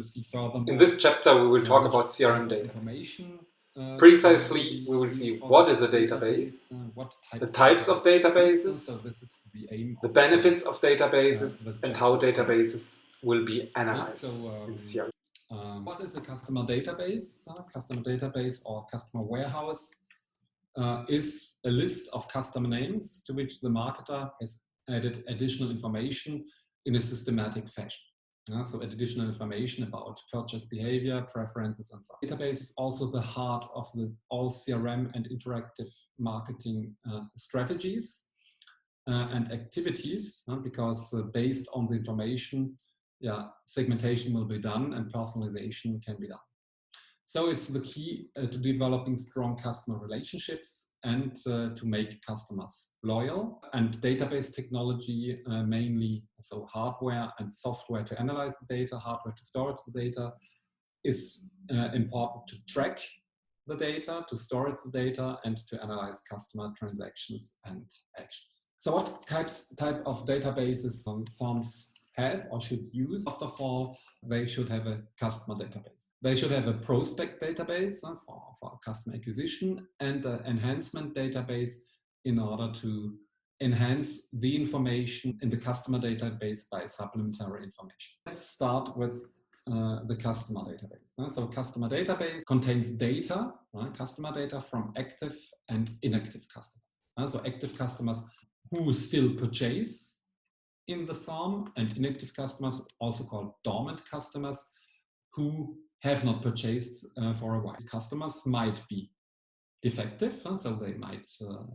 will see further. In this chapter, we will talk about CRM databases. Precisely, we will see what is a database, the types of databases, the benefits of databases, and how databases will be analyzed in CRM. What is a customer database? Customer database or customer warehouse is a list of customer names to which the marketer has added additional information in a systematic fashion. So additional information about purchase behavior, preferences, and so on. Database is also the heart of all CRM and interactive marketing strategies and activities, because based on the information, segmentation will be done and personalization can be done. So it's the key to developing strong customer relationships and to make customers loyal. And database technology, mainly so hardware and software to analyze the data, hardware to store the data, is important to track the data, to store the data, and to analyze customer transactions and actions. So what type of databases firms have or should use? First of all, they should have a customer database. They should have a prospect database for customer acquisition and an enhancement database in order to enhance the information in the customer database by supplementary information. Let's start with the customer database. So customer database contains data, customer data from active and inactive customers. So active customers who still purchase in the firm, and inactive customers, also called dormant customers, who have not purchased for a while. Customers might be defective, so they might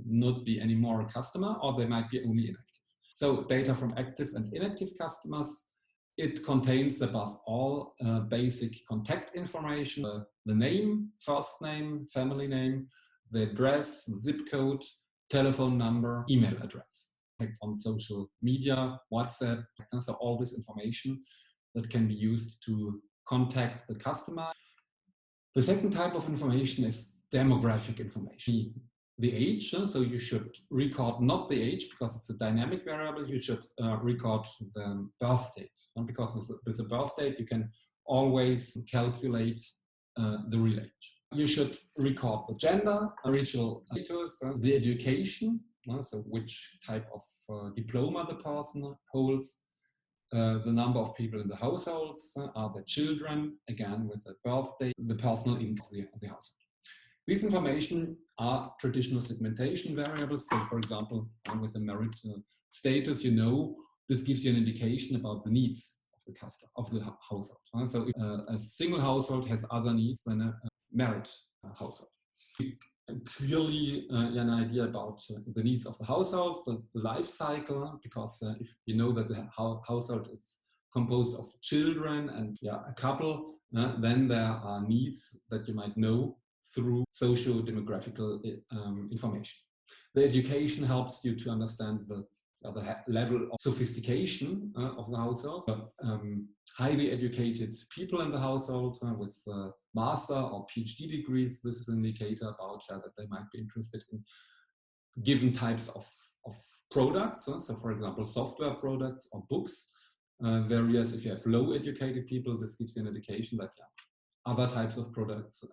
not be anymore a customer, or they might be only inactive. So data from active and inactive customers, it contains above all basic contact information, the name, first name, family name, the address, zip code, telephone number, email address. On social media, WhatsApp, so all this information that can be used to contact the customer. The second type of information is demographic information. The age, so you should record not the age because it's a dynamic variable, you should record the birth date. Because with the birth date, you can always calculate the real age. You should record the gender, regional status, the education, so which type of diploma the person holds, the number of people in the households, are the children, again with the birthday, the personal income of the household. These information are traditional segmentation variables. So for example, with the marital status, this gives you an indication about the needs of the customer, of the household. So a single household has other needs than a married household. Clearly an idea about the needs of the household, the life cycle, because if you know that the household is composed of children and a couple, then there are needs that you might know through socio-demographical information. The education helps you to understand the level of sophistication of the household. Highly educated people in the household with master or PhD degrees, this is an indicator about that they might be interested in given types of products. So for example, software products or books. Whereas if you have low educated people, this gives you an indication that other types of products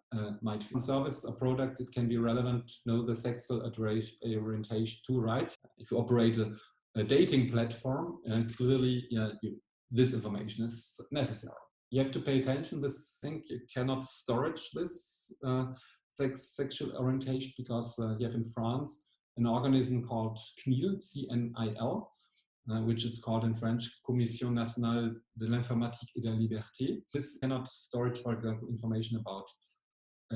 might fit. Service or product, it can be relevant to know the sexual orientation too, right? If you operate a dating platform, clearly this information is necessary. You have to pay attention. This thing, you cannot storage this sexual orientation because you have in France an organism called CNIL, C-N-I-L, which is called in French Commission Nationale de l'Informatique et de la Liberté. This cannot store, for example, information about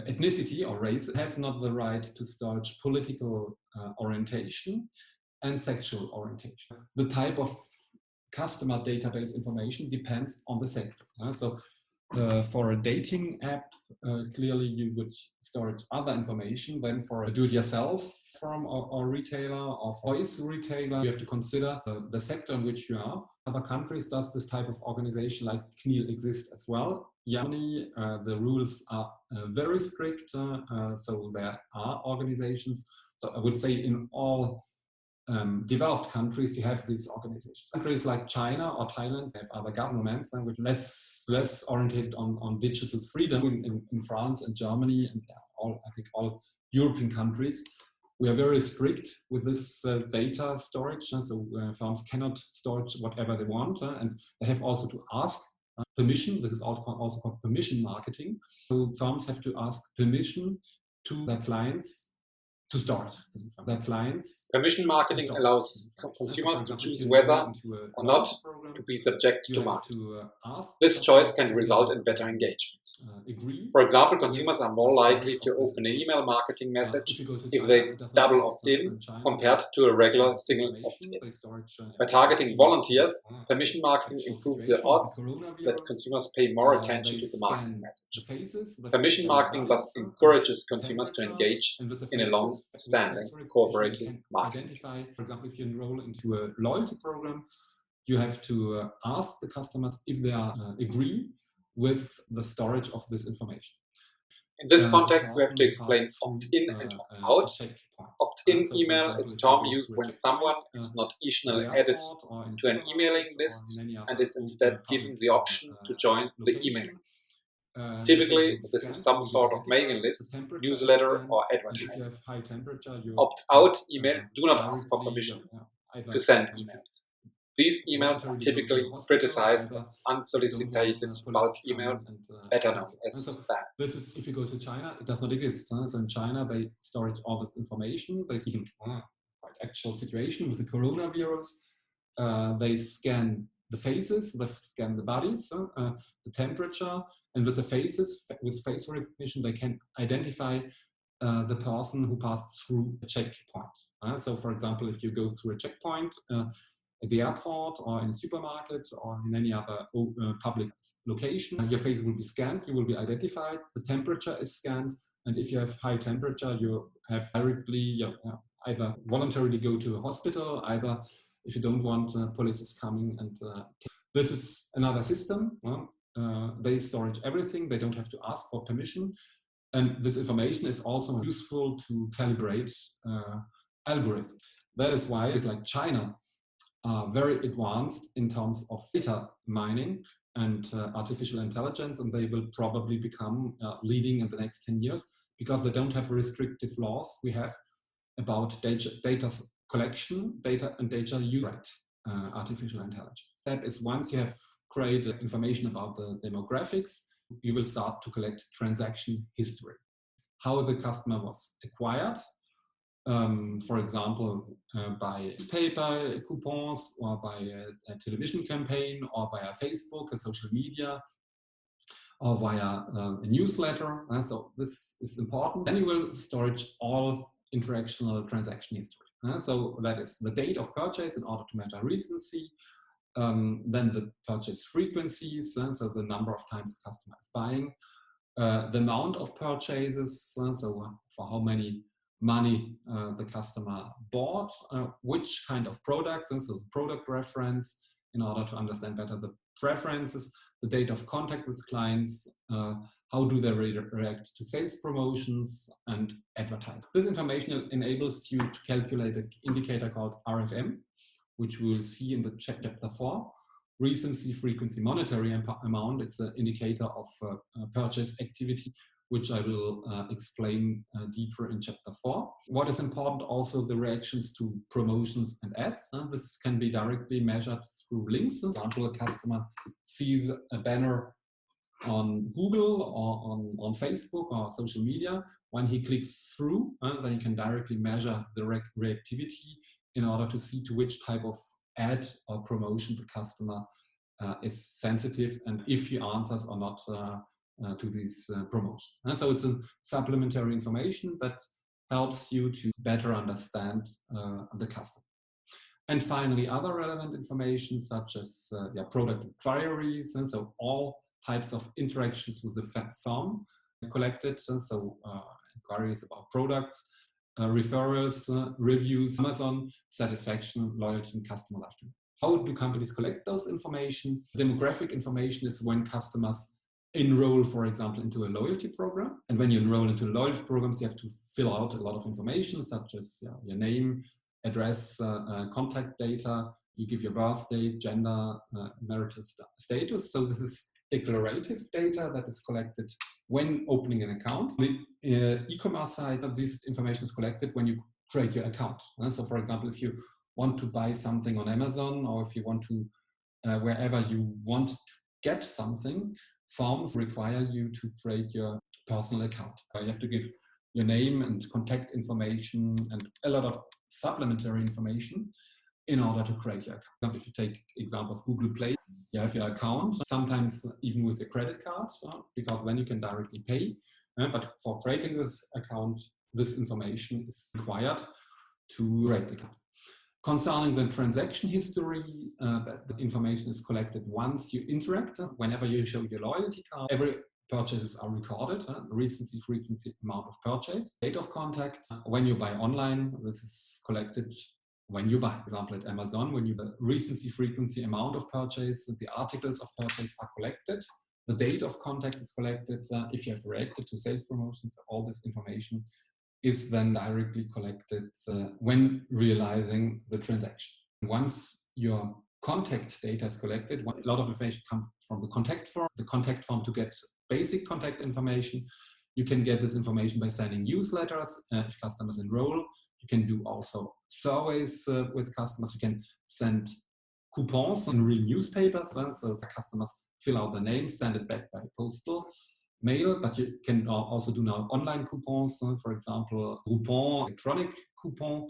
ethnicity or race. Have not the right to storage political orientation and sexual orientation. The type of customer database information depends on the sector. So for a dating app, clearly you would storage other information than for a do-it-yourself firm or retailer or voice retailer. You have to consider the sector in which you are. Other countries does this type of organization like CNIL exist as well. Germany, the rules are very strict, so there are organizations. So I would say in all developed countries, you have these organizations. Countries like China or Thailand have other governments which are less oriented on digital freedom. In France and Germany and I think all European countries, we are very strict with this data storage. So firms cannot store whatever they want, and they have also to ask permission. This is also called permission marketing. So firms have to ask permission to their clients to start. Their clients. Permission marketing allows consumers to choose whether or not to be subject to marketing. This choice can result in better engagement. For example, consumers are more likely to open an email marketing message if they double opt-in compared to a regular single opt-in. By targeting volunteers, permission marketing improves the odds that consumers pay more attention to the marketing message. Permission marketing thus encourages consumers to engage in a long-standing cooperative marketing. For example, if you enroll into a loyalty program, you have to ask the customers if they agree with the storage of this information. In this context, we have to explain opt-in and opt-out. Opt-in email is a term used when someone is not additionally added to an emailing list and is instead given the option to join the emailing list. Typically, this is some sort of mailing list, newsletter, or advertising. Opt-out emails do not ask for permission to send emails. These emails are typically criticized as unsolicited bulk emails, better known as spam. This is, if you go to China, it does not exist. So in China, they store all this information. There's even quite actual situation with the coronavirus. They scan the faces, they scan the bodies, the temperature, and with the faces, with face recognition, they can identify the person who passed through a checkpoint. So, for example, if you go through a checkpoint at the airport or in a supermarket or in any other public location, your face will be scanned, you will be identified, the temperature is scanned, and if you have high temperature, you have directly either voluntarily go to a hospital, either if you don't want, police is coming. And this is another system. They store everything, they don't have to ask for permission. And this information is also useful to calibrate algorithms. That is why it's like China are very advanced in terms of data mining and artificial intelligence, and they will probably become leading in the next 10 years because they don't have restrictive laws we have about data collection, data and data use artificial intelligence. That is, once you have created information about the demographics, you will start to collect transaction history. How the customer was acquired, for example, by newspaper coupons or by a television campaign or via Facebook or social media or via a newsletter. So this is important. Then you will storage all interactional transaction history. So that is the date of purchase in order to measure recency, then the purchase frequencies, so the number of times the customer is buying, the amount of purchases, so for how many money the customer bought, which kind of products, and so the product reference in order to understand better the preferences, the date of contact with clients, how do they react to sales promotions and advertising. This information enables you to calculate an indicator called RFM, which we will see in the chapter 4. Recency, frequency, monetary amount. It's an indicator of purchase activity, which I will explain deeper in chapter 4. What is important also, the reactions to promotions and ads. This can be directly measured through links. For example, a customer sees a banner on Google or on Facebook or social media. When he clicks through, then he can directly measure the reactivity in order to see to which type of ad or promotion the customer is sensitive and if he answers or not to this promotion. And so it's a supplementary information that helps you to better understand the customer. And finally, other relevant information such as product inquiries, and so all types of interactions with the firm collected, and so inquiries about products, referrals, reviews, Amazon, satisfaction, loyalty, and customer lifetime. How do companies collect those information? Demographic information is when customers enroll, for example, into a loyalty program. And when you enroll into loyalty programs, you have to fill out a lot of information, such as your name, address, contact data, you give your birth date, gender, marital status. So this is declarative data that is collected when opening an account. The e-commerce side of this information is collected when you create your account. So for example, if you want to buy something on Amazon, or if you want to, wherever you want to get something, forms require you to create your personal account. You have to give your name and contact information and a lot of supplementary information in order to create your account. If you take example of Google Play, you have your account, sometimes even with your credit card, because then you can directly pay. But for creating this account, this information is required to create the account. Concerning the transaction history, the information is collected once you interact. Whenever you show your loyalty card, every purchases are recorded, recency, frequency, amount of purchase, date of contact. When you buy online, this is collected when you buy. For example, at Amazon, when you buy, recency, frequency, amount of purchase, the articles of purchase are collected. The date of contact is collected. If you have reacted to sales promotions, all this information is then directly collected when realizing the transaction. Once your contact data is collected, a lot of information comes from the contact form to get basic contact information. You can get this information by sending newsletters if customers enroll. You can do also surveys with customers. You can send coupons in real newspapers, so customers fill out the names, send it back by postal mail, but you can also do now online coupons, for example, Groupon, electronic coupon.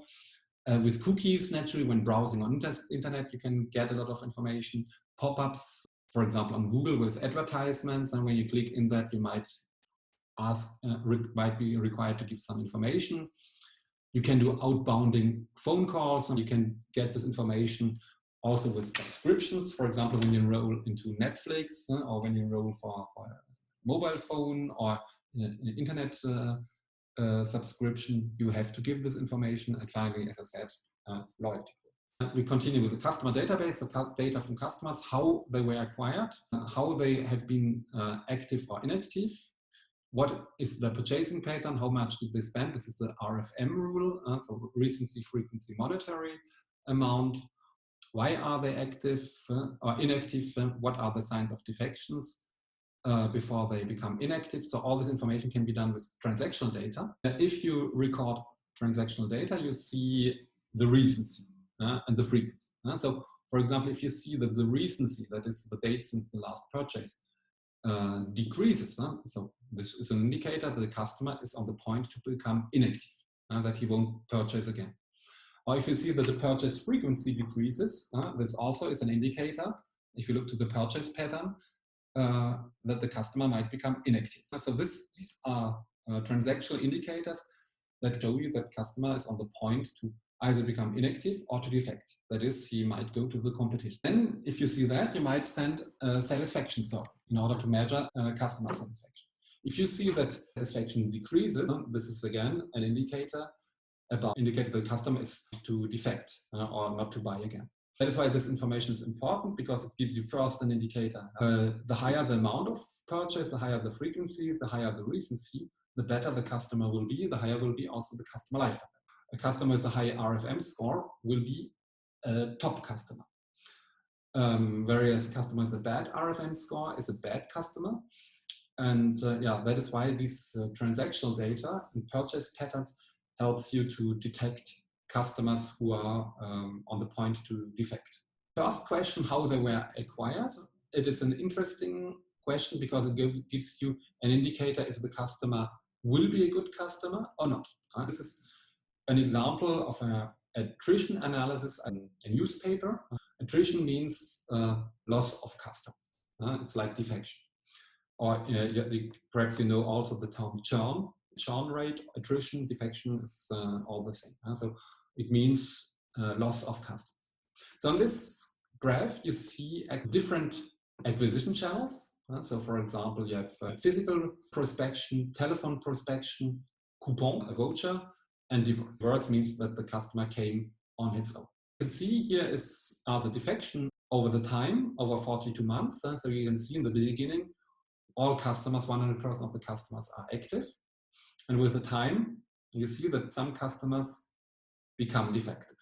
With cookies, naturally, when browsing on internet, you can get a lot of information. Pop-ups, for example, on Google with advertisements, and when you click in that, you might might be required to give some information. You can do outbounding phone calls, and you can get this information also with subscriptions. For example, when you enroll into Netflix, or when you enroll for a mobile phone or internet subscription, you have to give this information. And finally, as I said, loyalty. We continue with the customer database, so data from customers, how they were acquired, how they have been active or inactive, what is the purchasing pattern, how much did they spend. This is the RFM rule, so recency, frequency, monetary amount. Why are they active or inactive? What are the signs of defections before they become inactive? So all this information can be done with transactional data. If you record transactional data, you see the recency and the frequency. So for example, if you see that the recency, that is the date since the last purchase, decreases, so this is an indicator that the customer is on the point to become inactive, that he won't purchase again. Or if you see that the purchase frequency decreases, this also is an indicator, if you look to the purchase pattern, that the customer might become inactive. So these are transactional indicators that show you that customer is on the point to either become inactive or to defect. That is, he might go to the competition. Then, if you see that, you might send a satisfaction survey in order to measure customer satisfaction. If you see that satisfaction decreases, this is again an indicator that the customer is to defect or not to buy again. That is why this information is important, because it gives you first an indicator. The higher the amount of purchase, the higher the frequency, the higher the recency, the better the customer will be, the higher will be also the customer lifetime. A customer with a high RFM score will be a top customer. Whereas a customer with a bad RFM score is a bad customer. And that is why this transactional data and purchase patterns helps you to detect customers who are on the point to defect. First question, how they were acquired. It is an interesting question because it gives you an indicator if the customer will be a good customer or not. This is an example of an attrition analysis in a newspaper. Attrition means loss of customers. It's like defection. Or perhaps you know also the term churn. Churn rate, attrition, defection is all the same. So it means loss of customers. So on this graph, you see different acquisition channels. So for example, you have physical prospection, telephone prospection, coupon, a voucher, and divorce. Divorce means that the customer came on its own. You can see here are the defection over the time, over 42 months. So you can see in the beginning, all customers, 100% of the customers are active. And with the time, you see that some customers become defective.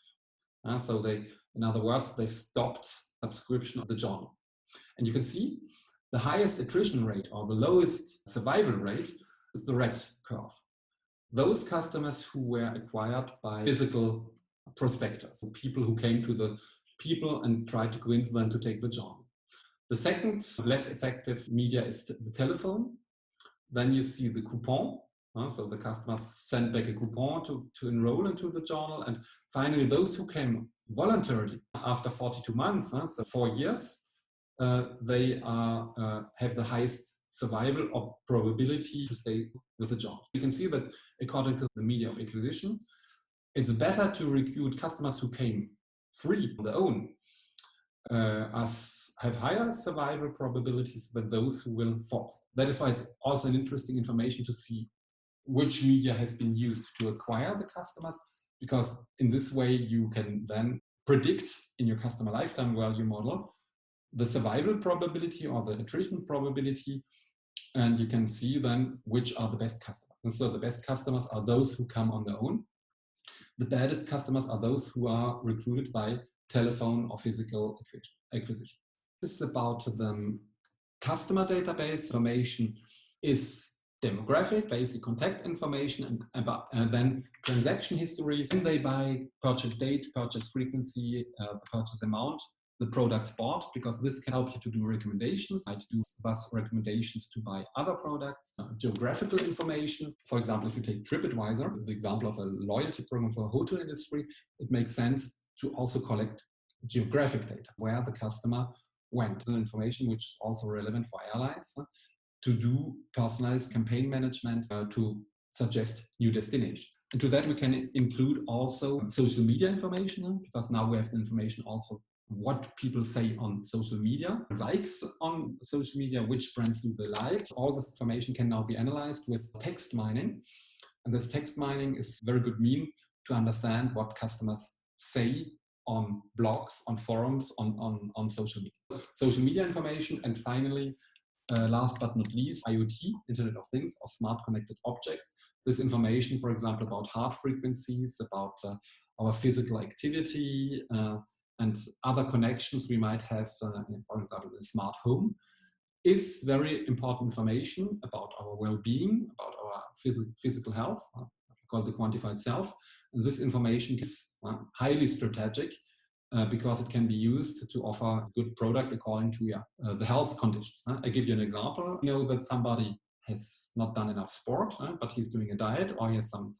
So they, in other words, they stopped subscription of the journal. And you can see the highest attrition rate or the lowest survival rate is the red curve. Those customers who were acquired by physical prospectors, people who came to the people and tried to convince them to take the job. The second less effective media is the telephone. Then you see the coupon. So the customers send back a coupon to enroll into the journal. And finally, those who came voluntarily after 42 months, so 4 years, they have the highest survival or probability to stay with the job. You can see that according to the media of acquisition, it's better to recruit customers who came free on their own, have higher survival probabilities than those who will force. That is why it's also an interesting information to see which media has been used to acquire the customers, because in this way you can then predict in your customer lifetime value model the survival probability or the attrition probability, and you can see then which are the best customers. And so the best customers are those who come on their own. The baddest customers are those who are recruited by telephone or physical acquisition. This is about the customer database. Information is demographic, basic contact information, and then transaction histories. When they buy, purchase date, purchase frequency, the purchase amount, the products bought, because this can help you to do recommendations. I do thus recommendations to buy other products. Geographical information. For example, if you take TripAdvisor, the example of a loyalty program for a hotel industry, it makes sense to also collect geographic data, where the customer went. Information which is also relevant for airlines to do personalized campaign management to suggest new destinations. And to that we can include also social media information, because now we have the information also what people say on social media, likes on social media, which brands do they like. All this information can now be analyzed with text mining. And this text mining is a very good mean to understand what customers say on blogs, on forums, on social media. Social media information, and finally, last but not least, IoT, Internet of Things, or smart connected objects. This information, for example, about heart frequencies, about our physical activity, and other connections we might have, for example, a smart home, is very important information about our well-being, about our physical health, called the quantified self. And this information is highly strategic because it can be used to offer a good product according to the health conditions. I give you an example. You know that somebody has not done enough sport, but he's doing a diet, or he has some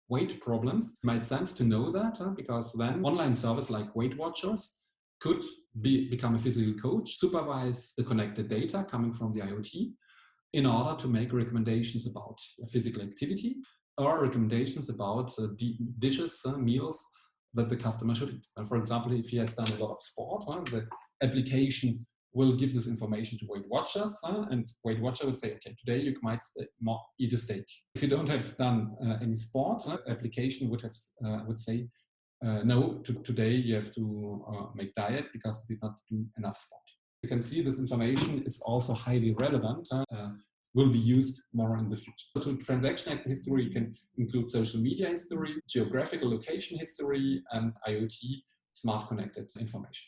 weight problems. It makes sense to know that because then online service like Weight Watchers could become a physical coach, supervise the connected data coming from the IoT in order to make recommendations about physical activity or recommendations about dishes, meals that the customer should eat. And for example, if he has done a lot of sport, the application will give this information to Weight Watchers, and Weight Watcher would say, okay, today you might eat a steak. If you don't have done any sport, application would say, no, today you have to make diet because you did not do enough sport. You can see this information is also highly relevant, will be used more in the future. So to transaction history, you can include social media history, geographical location history, and IoT smart connected information.